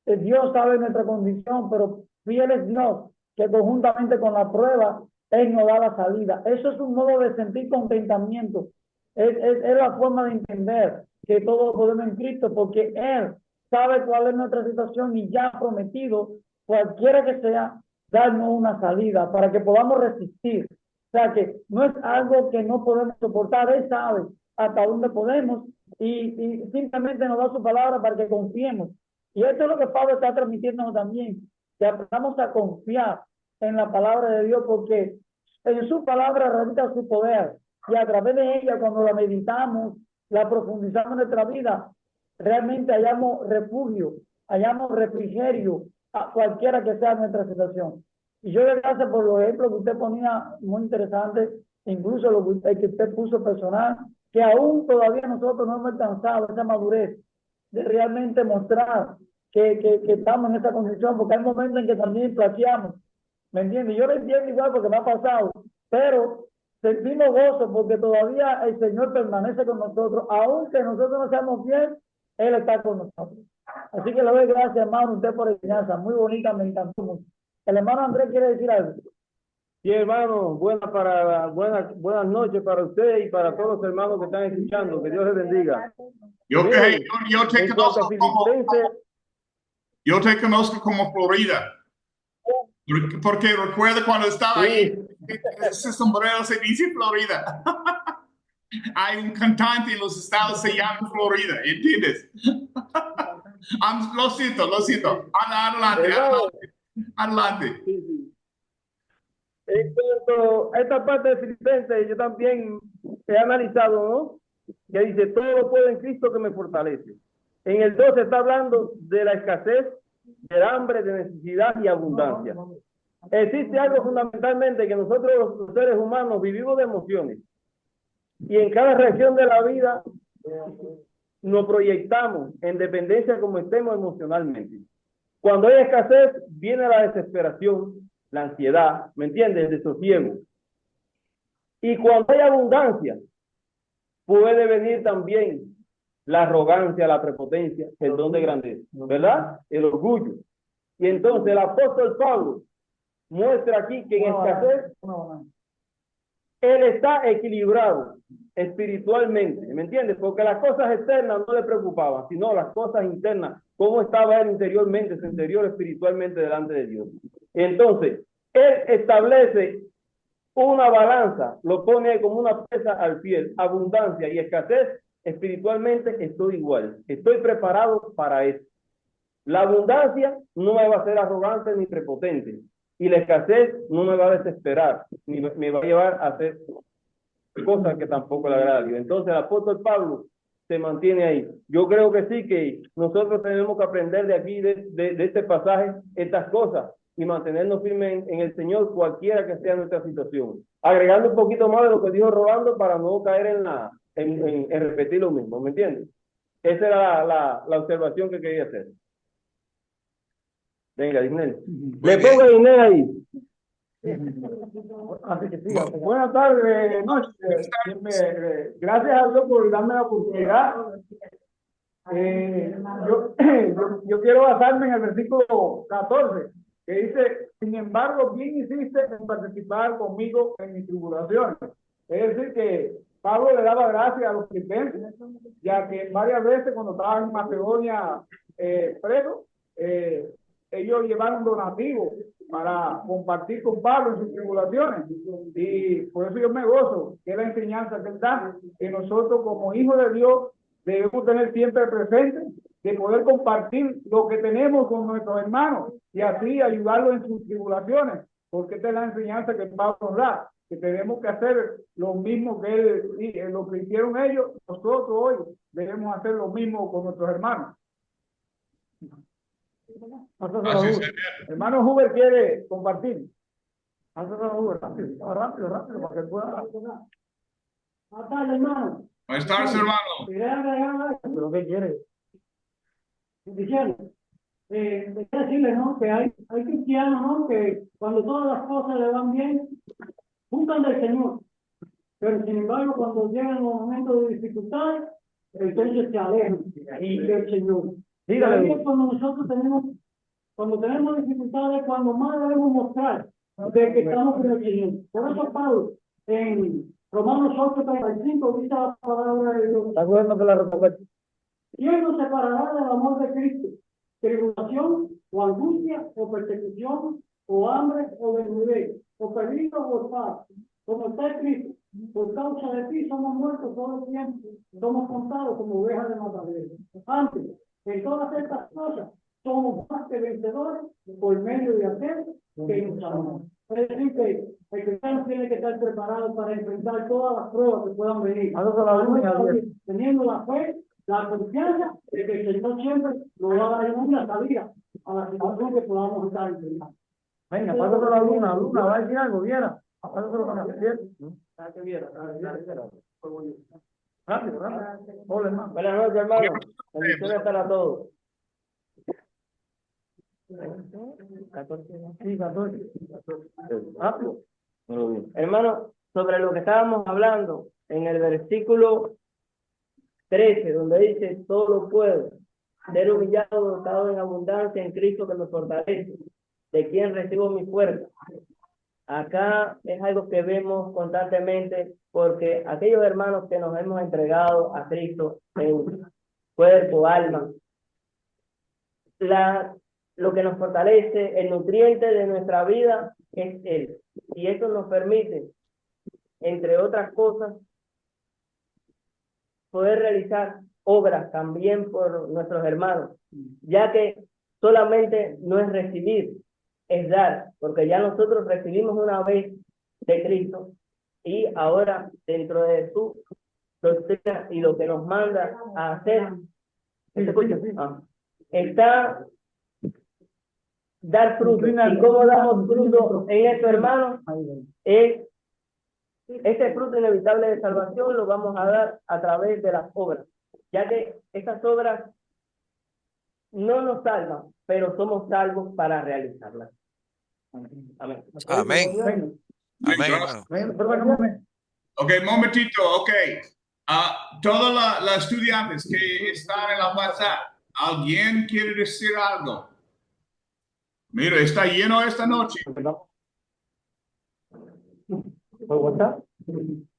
S3: Dios sabe nuestra condición, pero fiel es Dios, que conjuntamente con la prueba, Él nos da la salida. Eso es un modo de sentir contentamiento. Es la forma de entender que todo lo podemos en Cristo, porque Él sabe cuál es nuestra situación y ya ha prometido, cualquiera que sea, darnos una salida para que podamos resistir. O sea que no es algo que no podemos soportar, Él sabe hasta dónde podemos y simplemente nos da su palabra para que confiemos. Y esto es lo que Pablo está transmitiendo también, que aprendamos a confiar en la palabra de Dios, porque en su palabra radica su poder, y a través de ella, cuando la meditamos, la profundizamos en nuestra vida, realmente hallamos refugio, hallamos refrigerio a cualquiera que sea nuestra situación. Y yo le gracias por los ejemplos que usted ponía, muy interesantes, incluso el que usted puso personal, que aún todavía nosotros no hemos alcanzado esa madurez de realmente mostrar que estamos en esa condición, porque hay momentos en que también plaqueamos, ¿me entiendes? Yo lo entiendo igual porque me ha pasado, pero sentimos gozo porque todavía el Señor permanece con nosotros, aunque nosotros no seamos fieles, Él está con nosotros. Así que le doy gracias, hermano, usted por la enseñanza, muy bonita, me encantó mucho. El hermano Andrés quiere decir algo.
S4: Sí, hermano, buenas noches para usted y para todos los hermanos que están escuchando. Que Dios les bendiga.
S1: Yo te
S4: En cuanto a Filipenses,
S1: yo te conozco como Florida. Porque recuerdo cuando estaba ahí, ese sombrero se dice Florida. Hay un cantante en los estados se llama Florida, ¿entiendes? Lo siento. Adelante.
S4: sí. En cuanto a esta parte de Filipenses, yo también he analizado, ¿no? Que dice, todo lo puedo en Cristo que me fortalece. En el 12 está hablando de la escasez, del hambre, de necesidad y abundancia. Existe algo fundamentalmente que nosotros los seres humanos vivimos de emociones. Y en cada reacción de la vida nos proyectamos en dependencia como estemos emocionalmente. Cuando hay escasez, viene la desesperación, la ansiedad, ¿me entiendes? El desosiego. Y cuando hay abundancia, puede venir también la arrogancia, la prepotencia, el don de grandeza, ¿verdad? El orgullo. Y entonces el apóstol Pablo muestra aquí que en escasez él está equilibrado espiritualmente, ¿me entiendes? Porque las cosas externas no le preocupaban, sino las cosas internas, cómo estaba él interiormente, su interior espiritualmente delante de Dios. Entonces, él establece una balanza, lo pone como una pesa al fiel, abundancia y escasez, espiritualmente estoy igual, estoy preparado para eso. La abundancia no me va a hacer arrogante ni prepotente, y la escasez no me va a desesperar, ni me va a llevar a hacer cosas que tampoco le agrada a Dios. Entonces el apóstol Pablo se mantiene ahí. Yo creo que sí, que nosotros tenemos que aprender de aquí, de este pasaje, estas cosas, y mantenernos firmes en el Señor, cualquiera que sea nuestra situación. Agregando un poquito más de lo que dijo Rolando para no caer en repetir lo mismo, ¿me entiendes? Esa era la observación que quería hacer. Venga, Disney. Le pongo a Disney ahí.
S3: Buenas tardes, noches. Gracias a Dios por darme la oportunidad. Yo quiero basarme en el versículo 14, que dice, sin embargo, bien hiciste en participar conmigo en mis tribulaciones. Es decir, que Pablo le daba gracias a los filipenses, ya que varias veces cuando estaban en Macedonia presos, ellos llevaron donativos para compartir con Pablo en sus tribulaciones. Y por eso yo me gozo, que es la enseñanza que él da, que nosotros como hijos de Dios debemos tener siempre presente de poder compartir lo que tenemos con nuestros hermanos y así ayudarlos en sus tribulaciones, porque esta es la enseñanza que Pablo nos da, que tenemos que hacer lo mismo que lo que hicieron ellos, nosotros hoy debemos hacer lo mismo con nuestros hermanos.
S1: Así es.
S3: Hermano Huber quiere compartir. Huber, rápido, rápido, rápido, para que pueda. Hermano.
S1: Buenas tardes, hermano.
S3: ¿Pero qué quiere? Oficial, quiero decirle, ¿no? Que hay cristianos, ¿no? Que cuando todas las cosas le van bien, buscan del Señor. Pero sin embargo, cuando llegan los momentos de dificultad, entonces se alejan del Señor. Dígale. Y cuando tenemos dificultades, cuando más debemos mostrar de que estamos con el Señor. Por eso Pablo, en Romanos 8:35, dice la palabra de Dios. ¿Está bueno que la recordé? ¿Quién nos separará del amor de Cristo? ¿Tribulación, o angustia, o persecución, o hambre, o desnudez, o peligro, o espada? Como está escrito, por causa de ti somos muertos todo el tiempo, somos contados como ovejas de matadero. Antes, en todas estas cosas, somos más que vencedores por medio de aquel que nos amó. Es decir, que el cristiano tiene que estar preparado para enfrentar todas las pruebas que puedan venir. Teniendo la fe, la confianza de que el Señor siempre nos va a dar una salida a la situación que podamos estar en. Venga, pásate la luna, va a decir algo, viera. Pásate con la rápido, rápido. Hola, hermano. Buenas noches, hermano. Bendiciones para todos. 14. Sí, 14. Rápido. Hermano, sobre lo que estábamos hablando en el versículo 13, donde dice, todo lo puedo, ser humillado, dotado en abundancia en Cristo que me fortalece, de quien recibo mi fuerza. Acá es algo que vemos constantemente, porque aquellos hermanos que nos hemos entregado a Cristo en cuerpo, alma, lo que nos fortalece, el nutriente de nuestra vida es Él. Y eso nos permite, entre otras cosas, poder realizar obras también por nuestros hermanos, ya que solamente no es recibir, es dar, porque ya nosotros recibimos una vez de Cristo y ahora dentro de su doctrina y lo que nos manda a hacer, está dar fruto. ¿Y cómo damos fruto en esto, hermanos? Es ese fruto inevitable de salvación lo vamos a dar a través de las obras, ya que estas obras no nos salvan, pero somos salvos para realizarlas. Amén.
S5: Amén.
S1: Amén. Ok, momentito, ok. Todos los estudiantes que están en la WhatsApp, ¿alguien quiere decir algo? Mira, está lleno esta noche.
S3: ¿Por WhatsApp?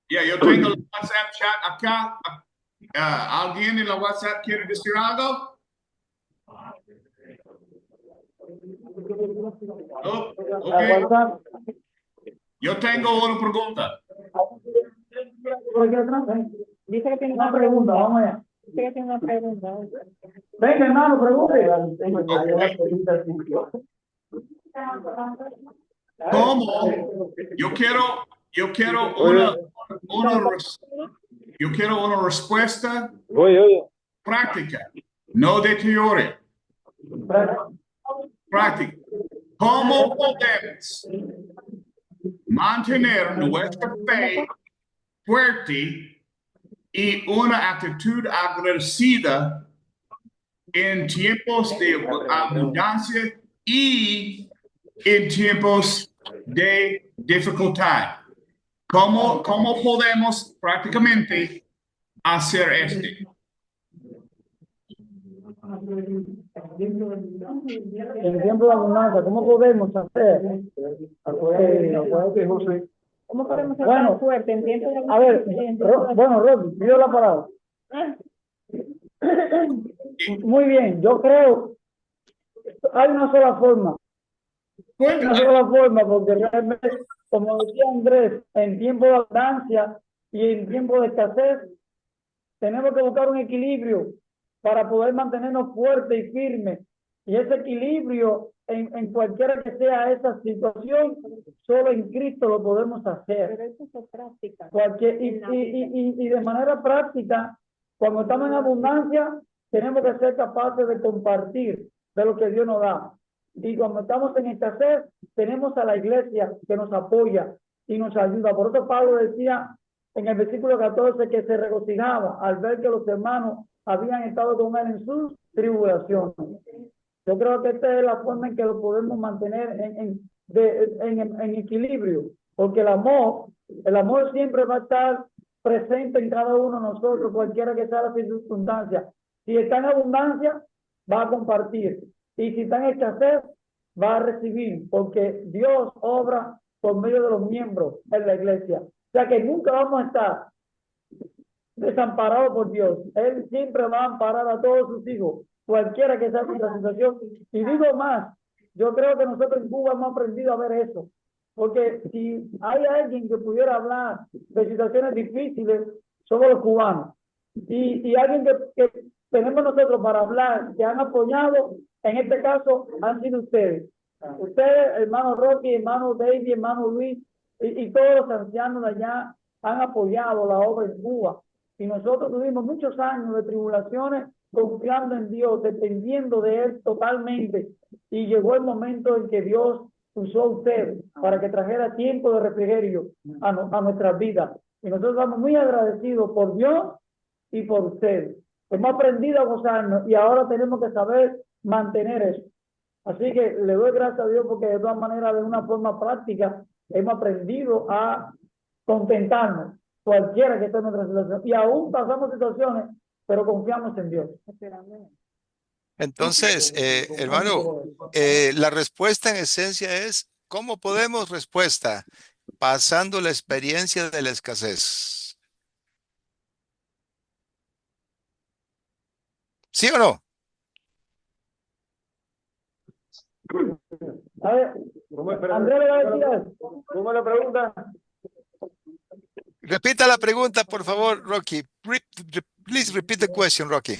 S1: Yo tengo el WhatsApp chat acá. ¿Alguien en la WhatsApp quiere decir algo? Oh, okay. Yo tengo una pregunta.
S3: Dice que tiene una pregunta, vamos allá. Dice que tiene una pregunta. Venga, hermano, pregunte.
S1: ¿Cómo? Yo quiero una respuesta práctica, no de teoría. Práctica. ¿Cómo podemos mantener nuestra fe fuerte y una actitud agradecida en tiempos de abundancia y en tiempos de dificultad? ¿Cómo podemos prácticamente hacer esto?
S3: En tiempo de abundancia, ¿cómo podemos hacer? ¿Cómo podemos ser fuerte en tiempo de abundancia? A ver, bueno, Rob, pido la palabra. Muy bien, yo creo hay una sola forma. Una sola forma, porque realmente, como decía Andrés, en tiempo de abundancia y en tiempo de escasez, tenemos que buscar un equilibrio para poder mantenernos fuertes y firmes Y ese equilibrio en cualquiera que sea esa situación, solo en Cristo lo podemos hacer.
S5: Pero eso es práctica.
S3: Y de manera práctica, cuando estamos en abundancia, tenemos que ser capaces de compartir de lo que Dios nos da. Y cuando estamos en escasez, tenemos a la iglesia que nos apoya y nos ayuda. Por eso Pablo decía en el versículo 14 que se regocijaba al ver que los hermanos habían estado con él en sus tribulaciones. Yo creo que esta es la forma en que lo podemos mantener en equilibrio, porque el amor siempre va a estar presente en cada uno de nosotros, cualquiera que sea la circunstancia. Si está en abundancia, va a compartir. Y si está en escasez, va a recibir, porque Dios obra por medio de los miembros en la iglesia. O sea que nunca vamos a estar desamparados por Dios. Él siempre va a amparar a todos sus hijos, cualquiera que sea nuestra situación. Y digo más, yo creo que nosotros en Cuba hemos aprendido a ver eso. Porque si hay alguien que pudiera hablar de situaciones difíciles, somos los cubanos. Y alguien que tenemos nosotros para hablar, que han apoyado, en este caso han sido ustedes. Ustedes, hermano Rocky, hermano David, hermano Luis, y todos los ancianos de allá han apoyado la obra en Cuba. Y nosotros tuvimos muchos años de tribulaciones confiando en Dios, dependiendo de Él totalmente. Y llegó el momento en que Dios usó a usted para que trajera tiempo de refrigerio a nuestras vidas. Y nosotros estamos muy agradecidos por Dios y por ustedes. Hemos aprendido a gozarnos y ahora tenemos que saber mantener eso. Así que le doy gracias a Dios porque de todas maneras, de una forma práctica, hemos aprendido a contentarnos, cualquiera que esté en nuestra situación. Y aún pasamos situaciones, pero confiamos en Dios.
S6: Entonces, hermano, la respuesta en esencia es, ¿cómo podemos? Respuesta, pasando la experiencia de la escasez. ¿Sí o no?
S3: A ver, Andrés le va a decir eso.
S4: ¿Cómo es la pregunta?
S6: Repita la pregunta, por favor, Rocky. Please repeat the question, Rocky.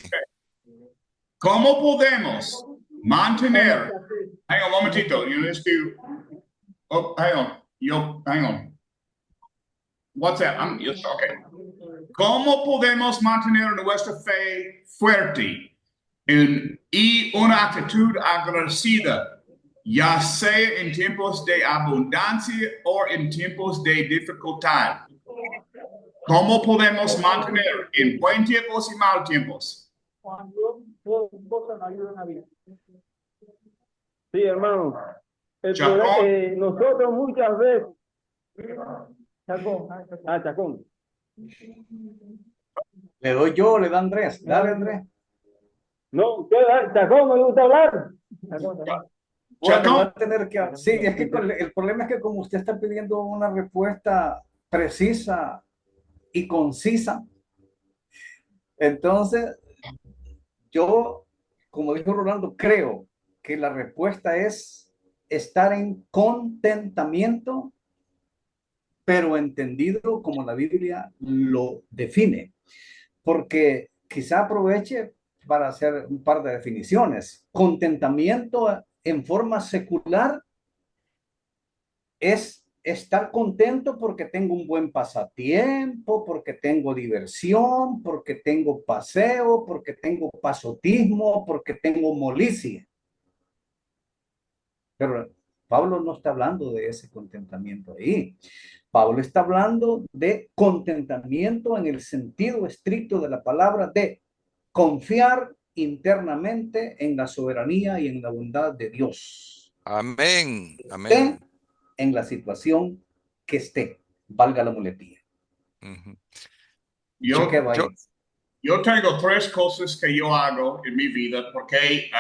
S1: ¿Cómo podemos mantener? Hang on, un momentito. You need to. Oh, hang on. Hang on. What's that? Okay. ¿Cómo podemos mantener nuestra fe fuerte y una actitud agradecida, ya sea en tiempos de abundancia o en tiempos de dificultad? ¿Cómo podemos mantener en buen tiempos y mal tiempos?
S4: Sí, hermano.
S1: Chacón.
S4: Nosotros muchas veces.
S3: Chacón.
S4: Chacón.
S2: Le doy yo, le da Andrés. Dale, Andrés.
S4: No, Chacón, me gusta hablar.
S2: Bueno, va a tener que... Sí, es que el problema es que como usted está pidiendo una respuesta precisa y concisa, entonces yo, como dijo Rolando, creo que la respuesta es estar en contentamiento, pero entendido como la Biblia lo define. Porque quizá aproveche para hacer un par de definiciones. Contentamiento en forma secular es estar contento porque tengo un buen pasatiempo, porque tengo diversión, porque tengo paseo, porque tengo pasotismo, porque tengo molicie. Pero Pablo no está hablando de ese contentamiento ahí. Pablo está hablando de contentamiento en el sentido estricto de la palabra, de confiar internamente en la soberanía y en la bondad de Dios.
S6: Amén. Amén.
S2: En la situación que esté, valga la muletilla.
S1: Yo tengo tres cosas que yo hago en mi vida porque,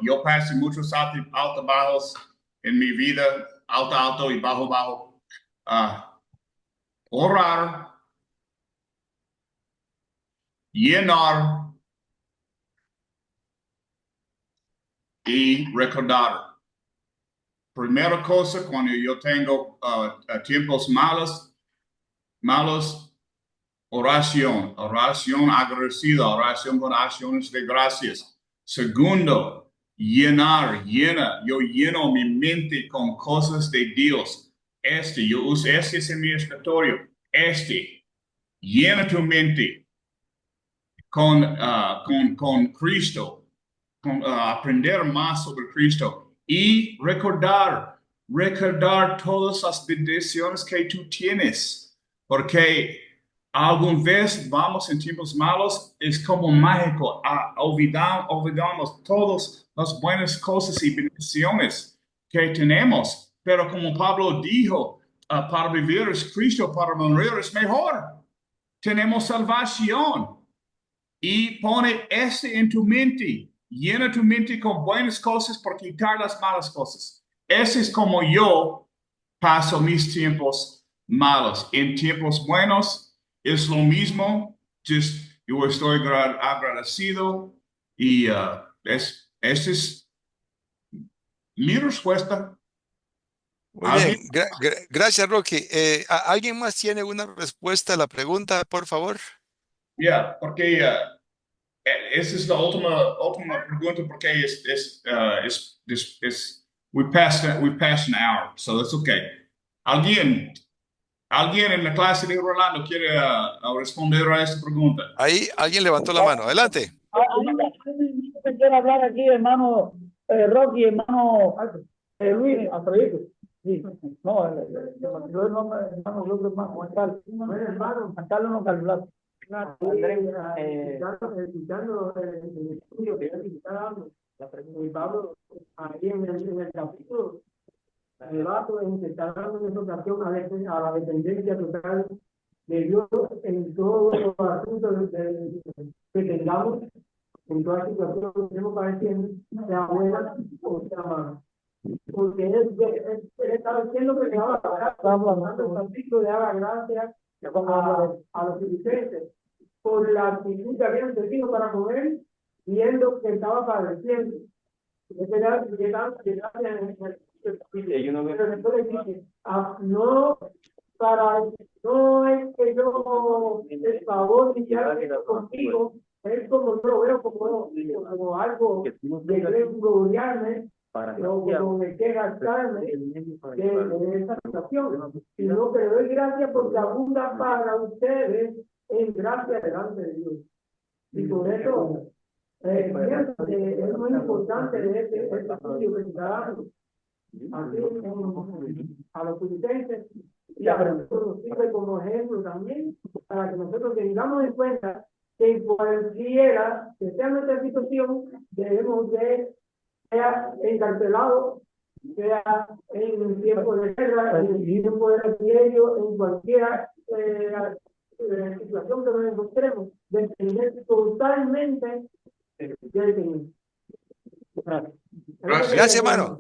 S1: yo pasé muchos altos bajos en mi vida, alto y bajo. Orar, llenar y recordar. Primera cosa, cuando yo tengo tiempos malos, oración agradecida, oración con acciones de gracias. Segundo, Yo lleno mi mente con cosas de Dios. Yo uso este es en mi escritorio. Llena tu mente con Cristo, aprender más sobre Cristo y recordar todas las bendiciones que tú tienes, porque alguna vez vamos en tiempos malos, es como mágico, olvidamos todas las buenas cosas y bendiciones que tenemos, pero como Pablo dijo, para vivir es Cristo, para morir es mejor. Tenemos salvación. Y pone en tu mente. Llena tu mente con buenas cosas por quitar las malas cosas. Ese es como yo paso mis tiempos malos. En tiempos buenos es lo mismo. Yo estoy agradecido y esa es mi respuesta.
S6: Muy bien, gracias, Rocky. ¿Alguien más tiene una respuesta a la pregunta, por favor?
S1: Porque esa es la última pregunta porque we passed an hour, so that's okay. ¿Alguien en la clase de Rolando quiere responder a esta pregunta?
S6: Ahí alguien levantó la mano. Adelante.
S3: Alguien quiere hablar aquí, hermano Rocky, hermano Luis, Alfredito. Sí, no, yo el nombre, hermano, yo hermano Juan Carlos. Juan Carlos no calcular.
S4: Escuchando el estudio que está dando, y Pablo, ahí en el capítulo, el vato en que está dando en esa ocasión a la dependencia total de Dios en todos los asuntos que tengamos, en toda situación que estemos padeciendo, sea buena o sea mala. Porque él estaba diciendo que le daba hablando el capítulo, le daba gracias a los filipenses por la actitud que habían tenido para comer, viendo que estaba padeciendo. No, no es que yo el favor ni ya contigo, es como yo lo veo como algo de gloriarme, como de que gastarme de esta situación, sino que le doy gracias porque abunda para ustedes en gracia delante de Dios. Y por eso pienso que es muy importante de este estudio que se está dando así a los filipenses y a nosotros nos sirve como ejemplo también para que nosotros tengamos en cuenta que en cualquiera que sea nuestra situación debemos de sea encarcelado, sea en tiempo de guerra, en tiempo de refrigerio, en cualquier situación que nos encontremos, depender totalmente del Señor.
S6: Gracias, hermano.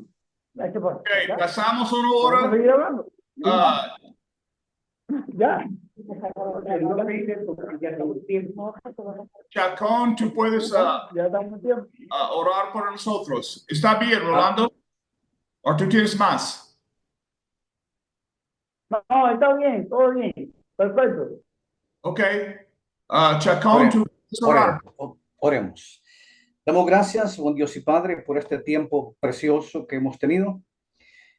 S1: Okay, pasamos una hora.
S3: Ya.
S1: Chacón, tú puedes
S3: Ya estamos tiempo.
S1: orar por nosotros. ¿Está bien, Rolando? ¿O tú tienes más?
S3: No, está bien, todo bien. Perfecto.
S1: Ok. Chacón, tú puedes orar.
S2: Oremos. Damos gracias, buen Dios y Padre, por este tiempo precioso que hemos tenido.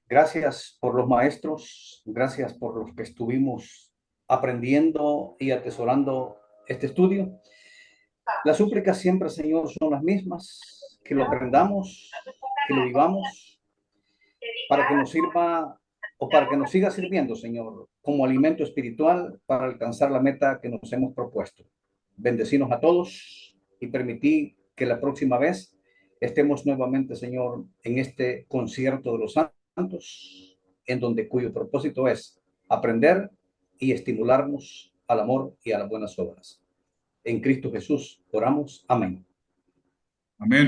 S2: Gracias por los maestros, gracias por los que estuvimos aprendiendo y atesorando este estudio. Las súplicas siempre, Señor, son las mismas, que lo aprendamos, que lo vivamos, para que nos sirva o para que nos siga sirviendo, Señor, como alimento espiritual para alcanzar la meta que nos hemos propuesto. Bendecinos a todos y permití que la próxima vez estemos nuevamente, Señor, en este concierto de los santos, en donde cuyo propósito es aprender y estimularnos al amor y a las buenas obras. En Cristo Jesús oramos. Amén.
S1: Amén.